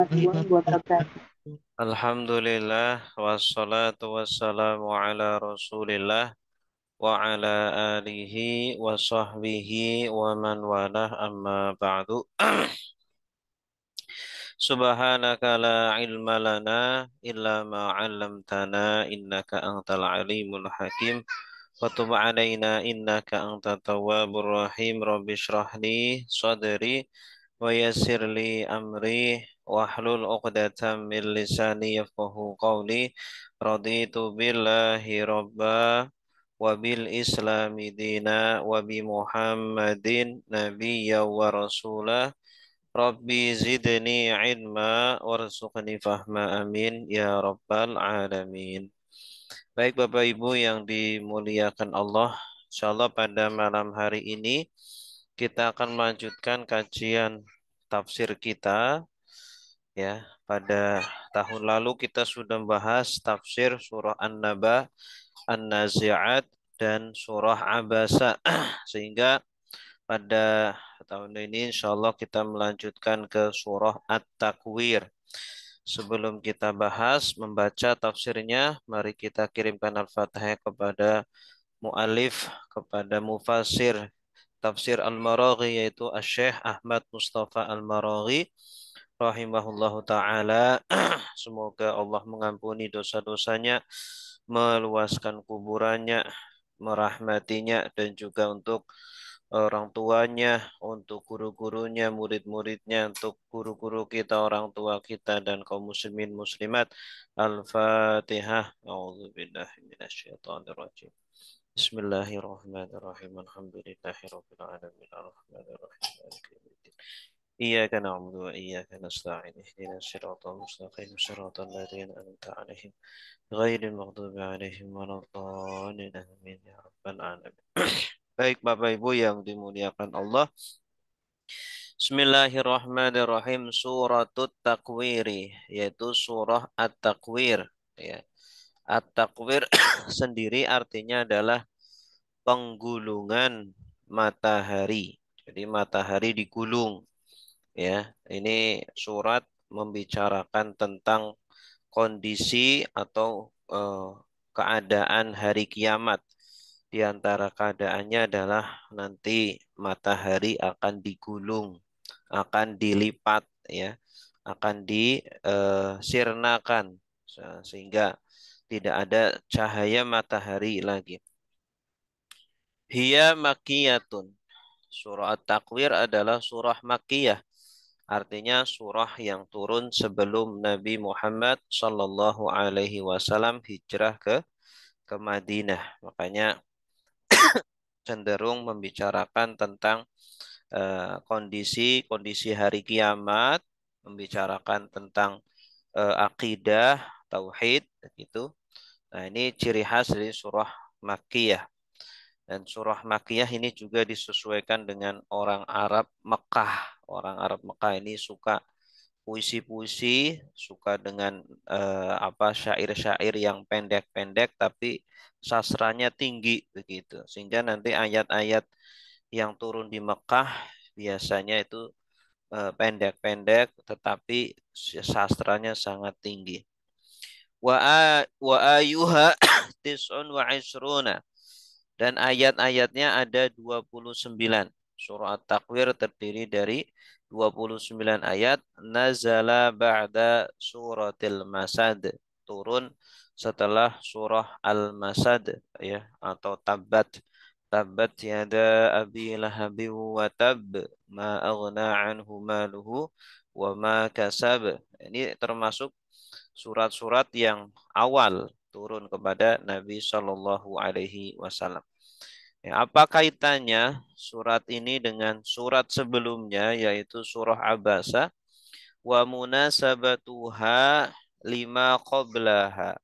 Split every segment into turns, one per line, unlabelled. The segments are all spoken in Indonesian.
warahmatullahi wabarakatuh.
Alhamdulillah wassalatu wassalamu ala Rasulillah wa ala alihi wa sahbihi wa man walah amma ba'du. Subhanaka la ilma lana illa ma 'allamtana innaka antal alimul hakim wa tub 'alaina innaka antat tawwabur rahim. Rabbi shrah li sadri wa yassir li amri wahlul 'uqdatam min lisani yafqahu qawli. Raditu billahi rabba wa bil islami dina wa bi Muhammadin nabiyya wa rasulah. Rabbi zidni ilma warzuqni fahma amin ya rabbal alamin. Baik Bapak Ibu yang dimuliakan Allah, insyaallah pada malam hari ini kita akan melanjutkan kajian tafsir kita ya. Pada tahun lalu kita sudah membahas tafsir surah An-Naba, An-Nazi'at dan surah Abasa sehingga pada tahun ini insya Allah kita melanjutkan ke surah At-Takwir. Sebelum kita bahas membaca tafsirnya, mari kita kirimkan Al-Fatihah kepada mu'alif, kepada mufassir tafsir Al-Maraghi yaitu Asy-Syaikh Ahmad Mustafa Al-Maraghi rahimahullahu taala. Semoga Allah mengampuni dosa-dosanya, meluaskan kuburannya, merahmatinya dan juga untuk orang tuanya, untuk guru-gurunya, murid-muridnya, untuk guru-guru kita, orang tua kita dan kaum muslimin muslimat. Al-Fatihah. A'udzubillahi minasyaitonirrajim. Bismillahirrahmanirrahim. Alhamdulillahirabbil alamin. Arrahmanirrahim. Maliki yaumiddin. إياك نعبد وإياك نستعين اهدنا الصراط المستقيم صراط الذين أنعمت عليهم غير المغضوب عليهم ولا الضالين آمين يا رب العالمين. Baik Bapak Ibu yang dimuliakan Allah. Bismillahirrahmanirrahim. Suratut Takwiri yaitu surah At-Takwir ya. At-Takwir sendiri artinya adalah penggulungan matahari. Jadi matahari digulung. Ya, ini surat membicarakan tentang kondisi atau keadaan hari kiamat. Di antara keadaannya adalah nanti matahari akan digulung, akan dilipat, ya, akan disirnakan sehingga tidak ada cahaya matahari lagi. Hiya makiyatun. Surah At-Takwir adalah surah makiyah. Artinya surah yang turun sebelum Nabi Muhammad Sallallahu Alaihi Wasallam hijrah ke Madinah. Makanya cenderung membicarakan tentang kondisi hari kiamat, membicarakan tentang akidah, tauhid, gitu. Nah, ini ciri khas dari surah Makkiyah. Dan surah Makkiyah ini juga disesuaikan dengan orang Arab Mekah. Orang Arab Mekah ini suka puisi-puisi, suka dengan syair-syair yang pendek-pendek tapi sastranya tinggi begitu. Sehingga nanti ayat-ayat yang turun di Mekah biasanya itu pendek-pendek tetapi sastranya sangat tinggi. Wa ayuha tis'un wa isruna. Dan ayat-ayatnya ada 29. Surah At-Takwir terdiri dari 29 ayat. Nazala ba'da suratil Masad. Turun setelah surah Al-Masad ya atau Tabbat. Tabbat yada abi lahabi wa tab ma aghna anhu maluhu wa ma kasab. Ini termasuk surat-surat yang awal turun kepada Nabi Shallallahu Alaihi Wasallam. Ya, apa kaitannya surat ini dengan surat sebelumnya yaitu surah Abasa? Wa munasabatuha lima qablaha.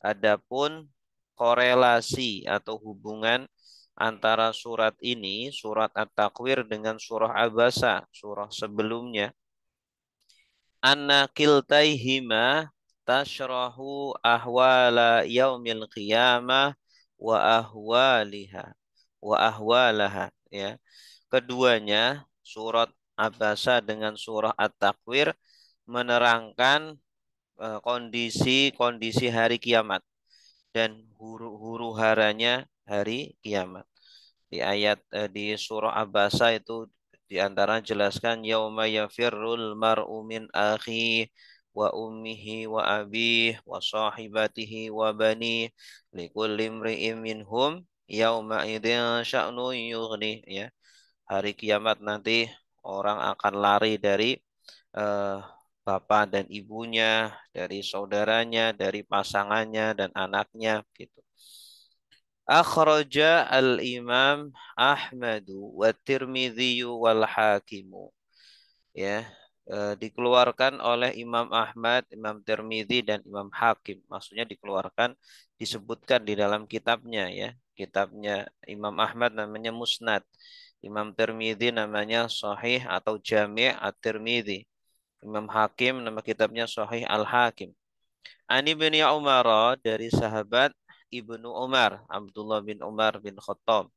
Adapun korelasi atau hubungan antara surat ini, surat At-Takwir dengan surah Abasa, surah sebelumnya. Anna kiltaihima tashrahu ahwala yaumil qiyamah wa ahwaliha wa ahwalaha ya. Keduanya surat Abasa dengan surah At-Takwir menerangkan kondisi-kondisi hari kiamat dan huru haranya hari kiamat. Di ayat di surah Abasa itu di antara jelaskan yauma yafirrul mar'u min akhi wa ummihi wa abih wa sahibatihi wa bani likulli imri'in minhum yauma idzin sya'nu yughni ya. Hari kiamat nanti orang akan lari dari eh, bapak dan ibunya, dari saudaranya, dari pasangannya dan anaknya gitu. Akhraja al-Imam Ahmadu wa Tirmidzi wal Hakimu. Ya, dikeluarkan oleh Imam Ahmad, Imam Tirmidzi dan Imam Hakim. Maksudnya dikeluarkan disebutkan di dalam kitabnya ya. Kitabnya Imam Ahmad namanya Musnad. Imam Tirmidzi namanya Sahih atau Jami' At-Tirmidzi. Imam Hakim nama kitabnya Sahih Al-Hakim. Ani bin Umar dari sahabat Ibnu Umar, Abdullah bin Umar bin Khattab.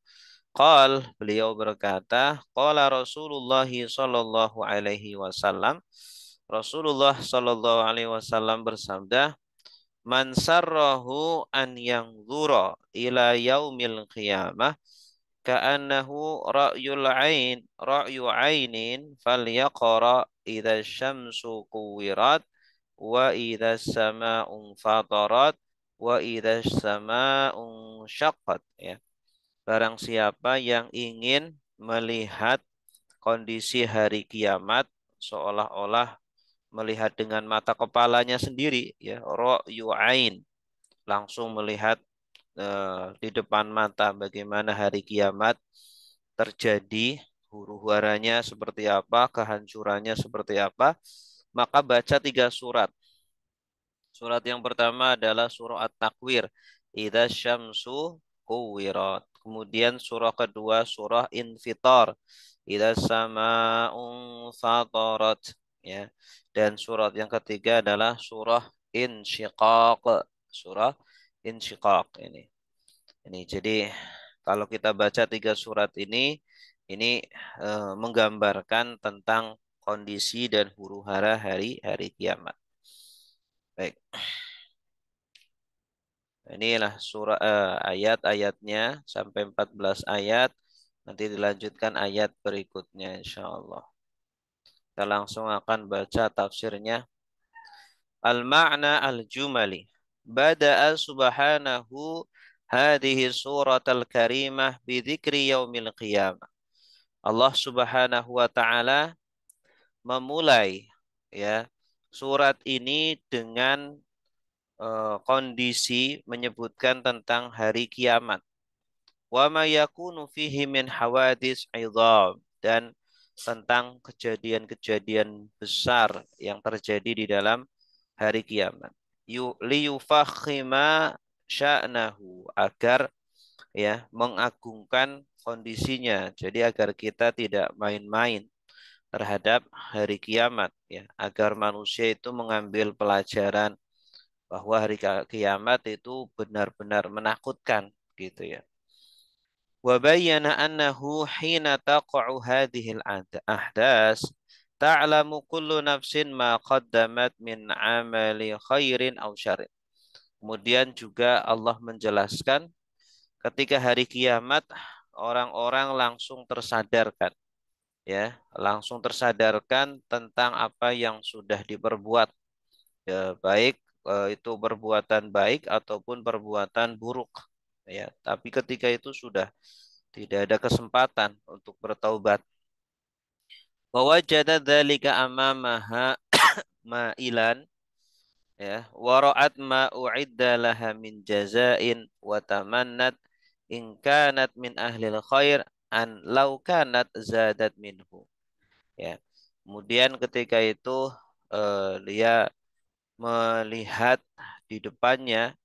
Beliau berkata, qala Rasulullah sallallahu alaihi wasallam. Rasulullah sallallahu alaihi wasallam bersabda, "Man sarrahu an yanzura ila yaumil qiyamah ka'annahu ra'yu ainin falyaqra idza syamsu kuwirat wa idza sama'u fatarat wa idza sama'u syaqqat ya. Barang siapa yang ingin melihat kondisi hari kiamat seolah-olah melihat dengan mata kepalanya sendiri ya, ra'yu ain, langsung melihat di depan mata bagaimana hari kiamat terjadi, huru-haranya seperti apa, kehancurannya seperti apa, maka baca 3 surat. Surat yang pertama adalah surah At-Takwir. Idza syamsu kuwirat. Kemudian surah kedua surah Infitar. Idza sama'un fatarat. Ya. Dan surat yang ketiga adalah surah Insyiqaq. Surah Insyiqaq ini. Jadi kalau kita baca 3 surat ini menggambarkan tentang kondisi dan huru hara hari kiamat. Baik. Inilah surah ayat-ayatnya sampai 14 ayat. Nanti dilanjutkan ayat berikutnya insyaallah. Kita langsung akan baca tafsirnya. Al-ma'na al-jumali. Bada'a subhanahu hadhihi suratal karimah bidzikri yaumil qiyamah. Allah Subhanahu wa taala memulai ya surat ini dengan kondisi menyebutkan tentang hari kiamat. Wa ma yakunu fihi min hawadits idham dan tentang kejadian-kejadian besar yang terjadi di dalam hari kiamat. Liyufakhima sya'nahu agar ya mengagungkan kondisinya. Jadi agar kita tidak main-main terhadap hari kiamat ya, agar manusia itu mengambil pelajaran bahwa hari kiamat itu benar-benar menakutkan gitu ya. Wa bayyana annahu hina taqa'u hadhil ahdas ta'lamu kullu nafsin ma qaddamat min amali khairin aw syarrin. Kemudian juga Allah menjelaskan ketika hari kiamat orang-orang langsung tersadarkan ya, langsung tersadarkan tentang apa yang sudah diperbuat ya, baik itu perbuatan baik ataupun perbuatan buruk ya, tapi ketika itu sudah tidak ada kesempatan untuk bertaubat. Wa wajada dzalika amamaha ma'ilan ya, wa ra'at ma u'idda laha min jazain wa tamannat in kanat min ahlil khair an law kanat zadat minhu ya. Kemudian ketika itu dia melihat di depannya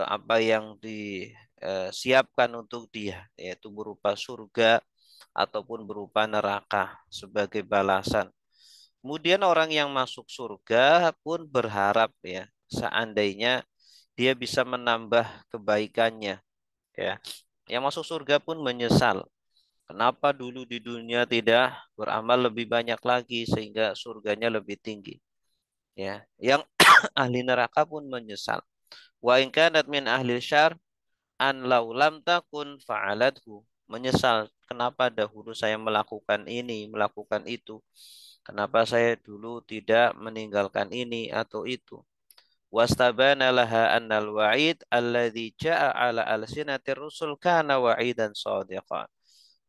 apa yang disiapkan untuk dia, yaitu berupa surga ataupun berupa neraka sebagai balasan. Kemudian orang yang masuk surga pun berharap ya, seandainya dia bisa menambah kebaikannya ya. Yang masuk surga pun menyesal. Kenapa dulu di dunia tidak beramal lebih banyak lagi sehingga surganya lebih tinggi. Ya, yang ahli neraka pun menyesal. Wa in kanat min ahli syar an law lam takun fa'alathu. Menyesal, kenapa dahulu saya melakukan ini, melakukan itu. Kenapa saya dulu tidak meninggalkan ini atau itu. Wastabana laha annal wa'id alladhi ja'a ala alsinatir rusul kana wa'idan shadiqan.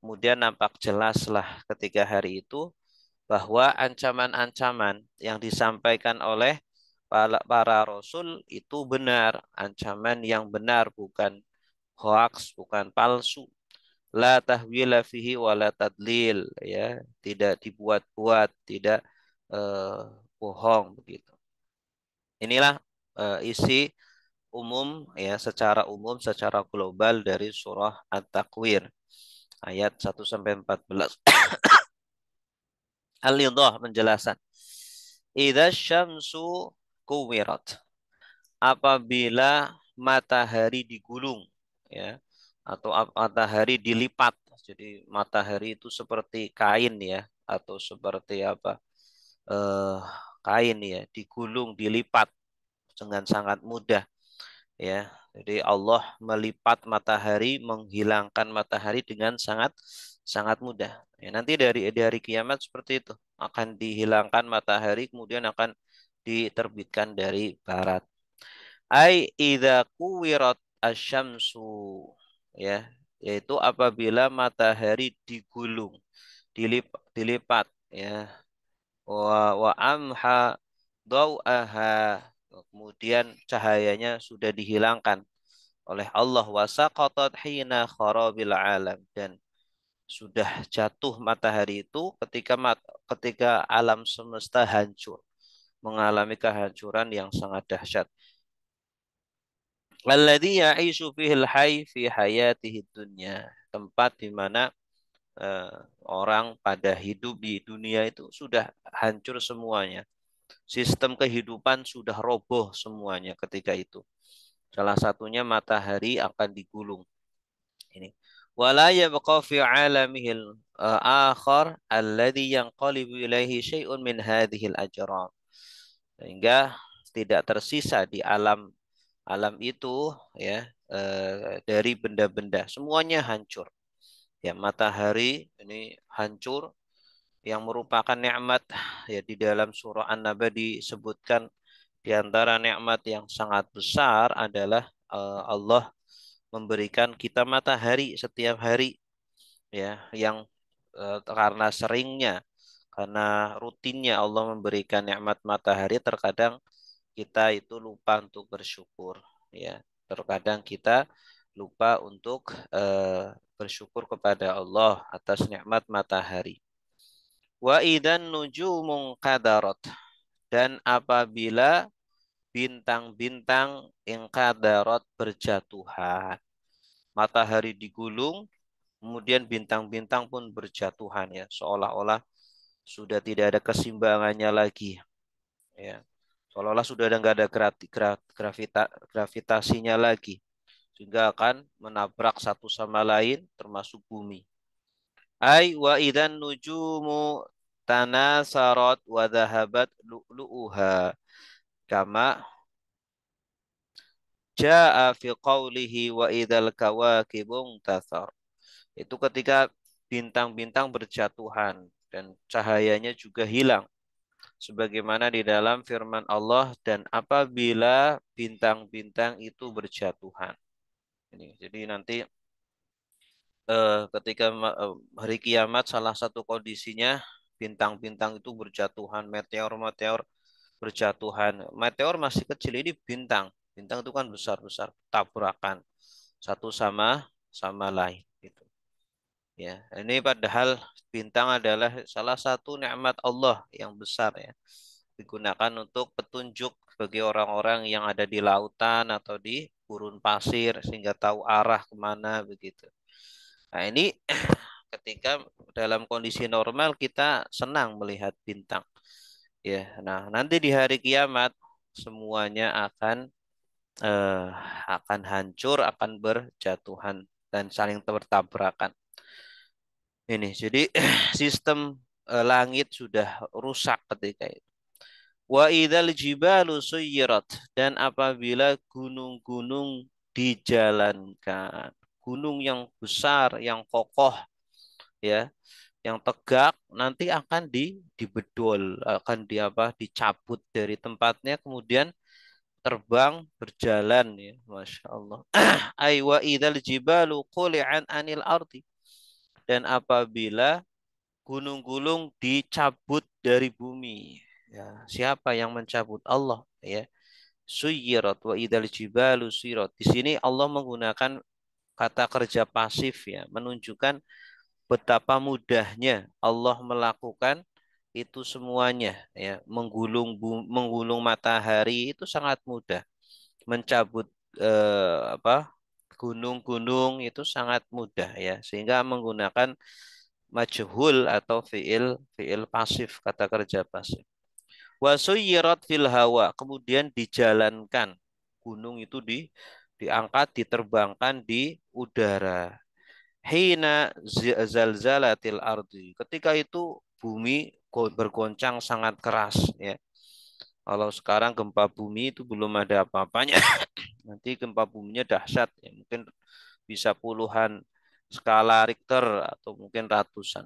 Kemudian nampak jelaslah ketika hari itu bahwa ancaman-ancaman yang disampaikan oleh para rasul itu benar, ancaman yang benar, bukan hoax, bukan palsu. La tahwila fihi wa la tadlil, ya, tidak dibuat-buat, tidak eh, bohong begitu. Inilah isi umum, ya, secara umum, secara global dari surah At-Takwir ayat 1 sampai 14. Al-Idah penjelasan. Idza syamsu kuwirat. Apabila matahari digulung, ya, atau matahari dilipat. Jadi matahari itu seperti kain, ya, atau seperti apa? eh Kain, ya, digulung, dilipat dengan sangat mudah, ya. Jadi Allah melipat matahari, menghilangkan matahari dengan sangat sangat mudah. Ya, nanti dari kiamat seperti itu, akan dihilangkan matahari, kemudian akan diterbitkan dari barat. Ai idza kuwirat asyamsu, ya, yaitu apabila matahari digulung, dilipat, ya, wa amha dau'aha, kemudian cahayanya sudah dihilangkan oleh Allah, wasaqatat hina kharabil alam, dan sudah jatuh matahari itu ketika alam semesta hancur, mengalami kehancuran yang sangat dahsyat. Alladzi ya'ishu fihil hayy fi hayatihi dunya, tempat di mana eh, orang pada hidup di dunia itu sudah hancur semuanya. Sistem kehidupan sudah roboh semuanya ketika itu. Salah satunya matahari akan digulung. Ini. Wala yabqa fi alamihil akhar alladhi yanqalibu ilaihi syai'un min hadhil ajram. Sehingga tidak tersisa di alam alam itu, ya, dari benda-benda, semuanya hancur. Ya, matahari ini hancur, yang merupakan nikmat, ya, di dalam surah An-Naba disebutkan di antara nikmat yang sangat besar adalah Allah memberikan kita matahari setiap hari, ya, yang karena seringnya, karena rutinnya Allah memberikan nikmat matahari, terkadang kita itu lupa untuk bersyukur, ya. Terkadang kita lupa untuk bersyukur kepada Allah atas nikmat matahari. Wa idan nujumun qadarat, dan apabila bintang-bintang ingkadarat berjatuhan. Matahari digulung, kemudian bintang-bintang pun berjatuhan, ya, seolah-olah sudah tidak ada keseimbangannya lagi, ya. Seolah-olah sudah nggak ada gravitasinya lagi, sehingga akan menabrak satu sama lain, termasuk bumi. Ai wa idan nujumu tanasarat wa dhahabat lu'lu'uha kama jaa fi qawlihi wa idzal kawakibung tathar. Itu ketika bintang-bintang berjatuhan dan cahayanya juga hilang. Sebagaimana di dalam firman Allah, dan apabila bintang-bintang itu berjatuhan. Ini, jadi nanti ketika hari kiamat, salah satu kondisinya bintang-bintang itu berjatuhan, meteor-meteor berjatuhan. Meteor masih kecil, ini bintang. Bintang itu kan besar-besar, tabrakan satu sama sama lain, gitu. Ya, ini padahal bintang adalah salah satu nikmat Allah yang besar, ya. Digunakan untuk petunjuk bagi orang-orang yang ada di lautan atau di gurun pasir, sehingga tahu arah kemana begitu. Nah, ini ketika dalam kondisi normal kita senang melihat bintang. Ya, nah, nanti di hari kiamat semuanya eh, akan hancur, akan berjatuhan dan saling bertabrakan. Ini jadi sistem langit sudah rusak ketika itu. Wa idzal jibalu suyirat, dan apabila gunung-gunung dijalankan. Gunung yang besar, yang kokoh ya, yang tegak nanti akan dibedol, akan dicabut dari tempatnya kemudian terbang berjalan ya, Masya Allah. Ay wa idzal jibalu quli'an anil ardi, dan apabila gunung-gunung dicabut dari bumi. Ya, siapa yang mencabut? Allah ya. Suyirat wa idzal jibalu suyirat. Di sini Allah menggunakan kata kerja pasif ya, menunjukkan betapa mudahnya Allah melakukan itu semuanya ya. Menggulung matahari itu sangat mudah. Mencabut gunung-gunung itu sangat mudah ya. Sehingga menggunakan majhul atau fiil pasif, kata kerja pasif. Wasuyyirat fil hawa, kemudian dijalankan. Gunung itu diangkat, diterbangkan di udara. Hina zalzalatil ardi. Ketika itu bumi bergoncang sangat keras ya. Kalau sekarang gempa bumi itu belum ada apa-apanya. Nanti gempa buminya dahsyat ya. Mungkin bisa puluhan skala Richter atau mungkin ratusan.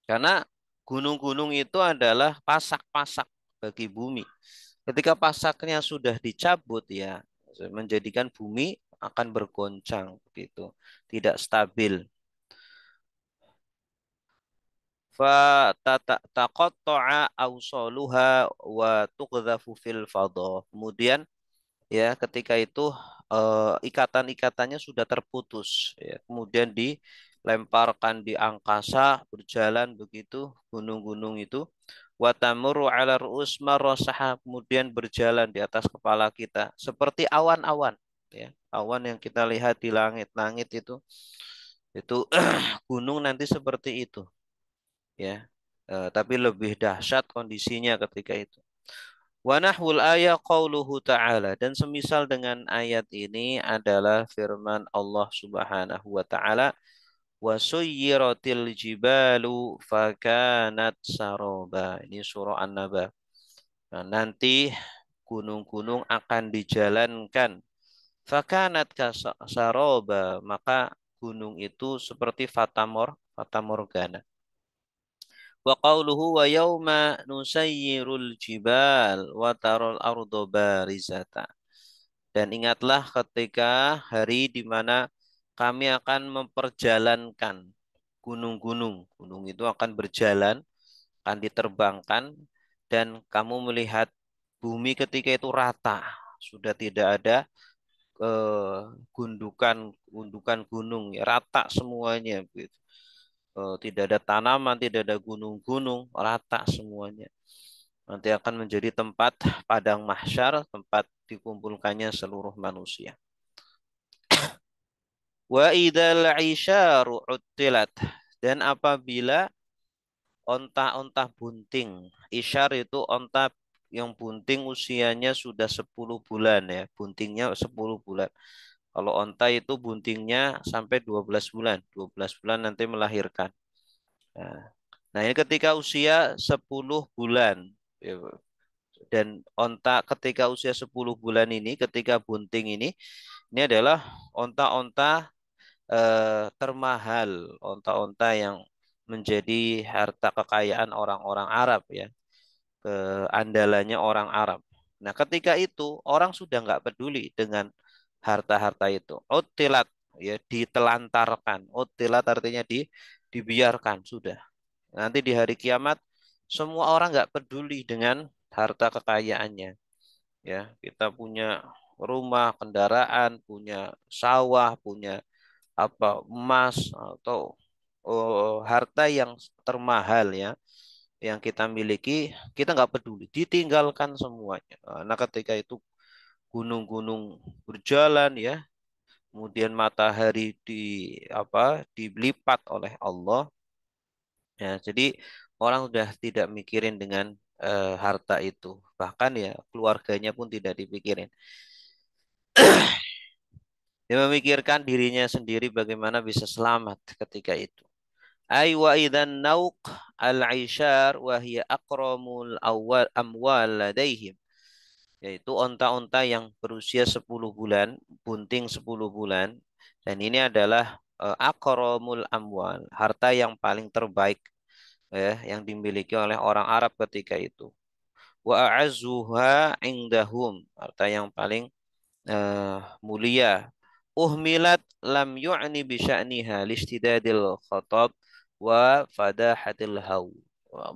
Karena gunung-gunung itu adalah pasak-pasak bagi bumi. Ketika pasaknya sudah dicabut ya, menjadikan bumi akan bergoncang begitu, tidak stabil. Fa taqatta'a awsaluha wa tuqdhafu fil fadha. Kemudian ya ketika itu ikatan-ikatannya sudah terputus ya. Kemudian dilemparkan di angkasa, berjalan begitu gunung-gunung itu, wa tamurru ala ru'us marra sahab, kemudian berjalan di atas kepala kita seperti awan-awan ya, awan yang kita lihat di langit-langit itu gunung nanti seperti itu ya. Tapi lebih dahsyat kondisinya ketika itu. Wa nahwul ayat qauluhu ta'ala, dan semisal dengan ayat ini adalah firman Allah Subhanahu wa taala, wa suyyiratil jibalu fakanat saroba. Ini surah An-Naba. Nah, nanti gunung-gunung akan dijalankan. Fakanat saroba, maka gunung itu seperti fatamorgana. Wa qawluhu wa yawma nusayyirul jibal wa taral ardo barizata. Dan ingatlah ketika hari di mana kami akan memperjalankan gunung-gunung. Gunung itu akan berjalan, akan diterbangkan, dan kamu melihat bumi ketika itu rata. Sudah tidak ada gundukan gunung, ya, rata semuanya. Gitu. Tidak ada tanaman, tidak ada gunung-gunung, rata semuanya. Nanti akan menjadi tempat padang mahsyar, tempat dikumpulkannya seluruh manusia. Wa idzal isyaru uttilat, dan apabila onta-onta bunting, isyar itu onta yang bunting usianya sudah 10 bulan ya, buntingnya 10 bulan. Kalau onta itu buntingnya sampai 12 bulan, 12 bulan nanti melahirkan. Nah, nah, ini ketika usia 10 bulan. Ya, dan onta ketika usia 10 bulan ini, ketika bunting ini adalah onta-onta termahal, onta-onta yang menjadi harta kekayaan orang-orang Arab ya, andalannya orang Arab. Nah, ketika itu orang sudah nggak peduli dengan harta-harta itu. Utilat ya, ditelantarkan. Utilat artinya dibiarkan sudah. Nanti di hari kiamat semua orang nggak peduli dengan harta kekayaannya. Ya, kita punya rumah, kendaraan, punya sawah, punya emas atau harta yang termahal ya, yang kita miliki, kita nggak peduli, ditinggalkan semuanya. Nah, ketika itu gunung-gunung berjalan ya, kemudian matahari dilipat oleh Allah. Ya, jadi orang sudah tidak mikirin dengan harta itu. Bahkan ya keluarganya pun tidak dipikirin. Dia memikirkan dirinya sendiri bagaimana bisa selamat ketika itu. Ay wa idzan nauq al-aishar wa hiya aqramul awwal amwal ladaihim. Yaitu onta-onta yang berusia 10 bulan, bunting 10 bulan. Dan ini adalah aqramul amwal, harta yang paling terbaik ya, yang dimiliki oleh orang Arab ketika itu. Wa a'azzuha indahum, harta yang paling mulia. Uhmilat lam yu'ni bi sya'niha listidadil khatab wa fadahatil haw.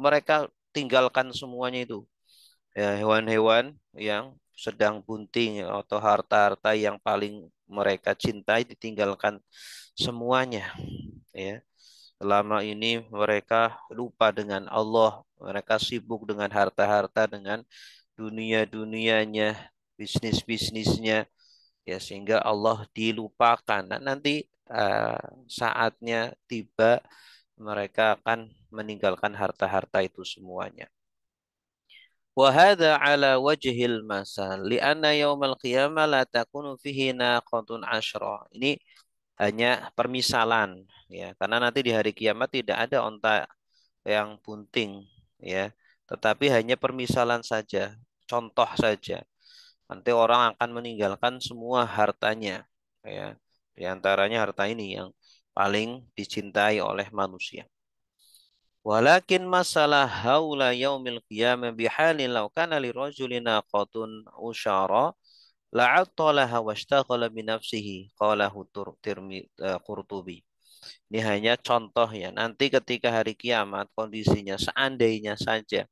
Mereka tinggalkan semuanya itu. Ya, hewan-hewan yang sedang bunting atau harta-harta yang paling mereka cintai ditinggalkan semuanya. Ya, selama ini mereka lupa dengan Allah, mereka sibuk dengan harta-harta, dengan dunia-dunianya, bisnis-bisnisnya, ya sehingga Allah dilupakan. Nah, nanti saatnya tiba mereka akan meninggalkan harta-harta itu semuanya. Wa hadza ala wajhil masal li'anna yaumal qiyamah la takunu fihi naqatun asyra. Ini hanya permisalan ya, karena nanti di hari kiamat tidak ada onta yang bunting ya, tetapi hanya permisalan saja, contoh saja. Nanti orang akan meninggalkan semua hartanya ya. Di antaranya harta ini yang paling dicintai oleh manusia. Walakin masalah haula yaumil qiyamah bihalin law kana lirajulin naqatun usyara la'attalaha washtaghala binafsihi qalahu Qurtubi. Ini hanya contoh ya. Nanti ketika hari kiamat kondisinya seandainya saja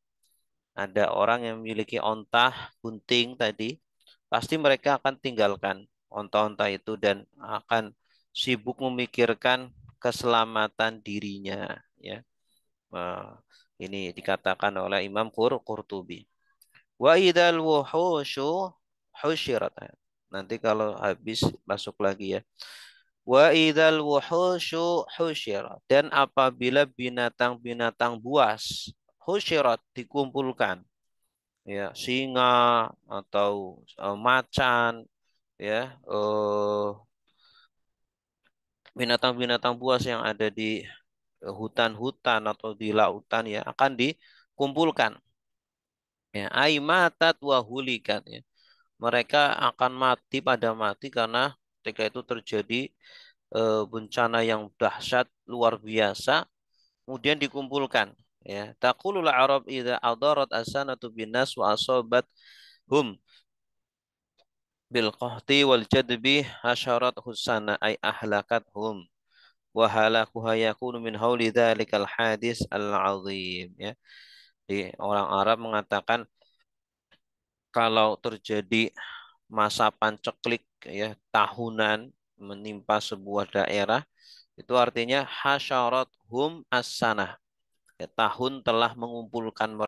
ada orang yang memiliki onta bunting tadi, pasti mereka akan tinggalkan onta-onta itu dan akan sibuk memikirkan keselamatan dirinya ya. Nah, ini dikatakan oleh Imam Qurtubi. Wa idzal wuhusyu husyirat. Nanti kalau habis masuk lagi ya. Wa idzal wuhusyu husyirat. Dan apabila binatang-binatang buas husyirat dikumpulkan, ya singa atau macan ya, binatang-binatang buas yang ada di hutan-hutan atau di lautan ya akan dikumpulkan ya, aimatat wa hulikat ya, mereka akan mati pada mati karena ketika itu terjadi bencana yang dahsyat luar biasa, kemudian dikumpulkan ya. Taqulul arab idza adarat asanatu binas wa asobat hum bil qahti wal jadbi hasyarat husana ay ahlakat hum wa halakuha yakunu min hauli dzalikal hadis al azim ya. Di orang Arab mengatakan kalau terjadi masa panceklik ya tahunan menimpa sebuah daerah, itu artinya hasyarat hum as-sanah. Ya, tahun telah mengumpulkan